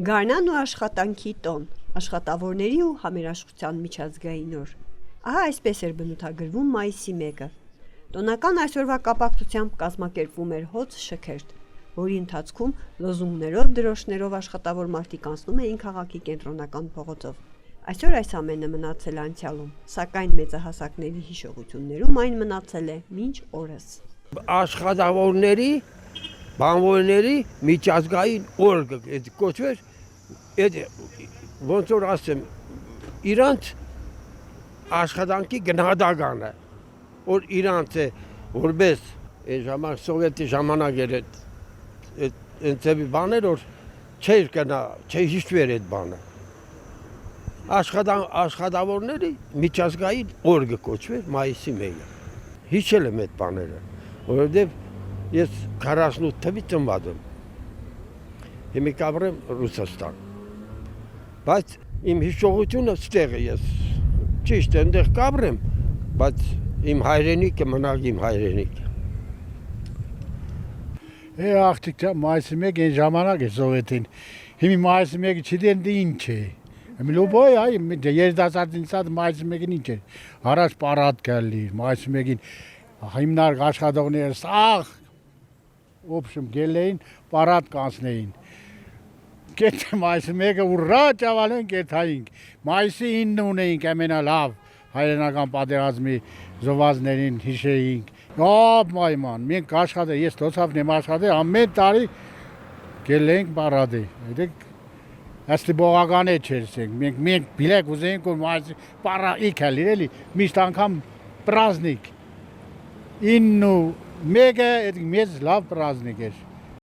Գարնան ու աշխատանքի տոն, աշխատավորների ու համերաշխության միջազգային օր։ Ահա այսպես էր բնութագրվում մայիսի 1-ը։ Տոնական այսօրվա կապակցությամբ կազմակերպվում էր հոծ շքերթ, որի ընթացքում լոզունգներով, դրոշներով աշխատավոր մարդիկ անցնում էին քաղաքի կենտրոնական փողոցով։ Այսօր այս ամենը մնացել է անցյալում, սակայն մեծահասակների հիշողություններում այն մնացել է մինչ օրս։ Աշխատավորների բանվորների միջազգային օր կոչվեր, ոնց որ ասեմ, իրանց աշխատանքի գնահատականը, որ իրանց է որպես սովետի ժամանակ էր այդ բաներ, որ չէր հիշվեր այդ բանը։ Աշխատավորների միջազգային օր կոչվեր մայիսի 1-ը։ Հիշել եմ այդ բաները, որովհետև ես 48 թվականից ծնված եմ, հիմա կապրեմ Ռուսաստան, բայց իմ հիշողությունը ստեղ է, ես ճիշտ այնտեղ կապրեմ, բայց իմ հայրենիքը մնալ իմ հայրենիք։ Աղջիկ մայիսի 1 այն ժամանակ է սովետին, հիմա մայիսի 1-ը չգիտեն ինչ է, լոբոյ երիտասարդին մայիսի 1-ին ինչ էր, առաջ պարատ գալի, մայիսի 1-ին հիմնարկ աշխատողները սաղ գելեին պարատ կանցնեին, կետ մայիսի 1-ը ուռա ճավալեն կետայինք, մայիսի 9 ունեինք ամենալավ հայրենական պատերազմի զոհվածներին հիշեինք, մայման, մենք աշխատել, ես տոցավն եմ աշխատել, ամեն տարի գելեինք պարադի, Աստի բողական է չերսենք, մենք բիլեք ուզեինք, որ մայիսի պարայիք է լիրելի, միշտ անգամ պրազնիկ, 9-1-ը մեծ լավ պրազնիկ էր։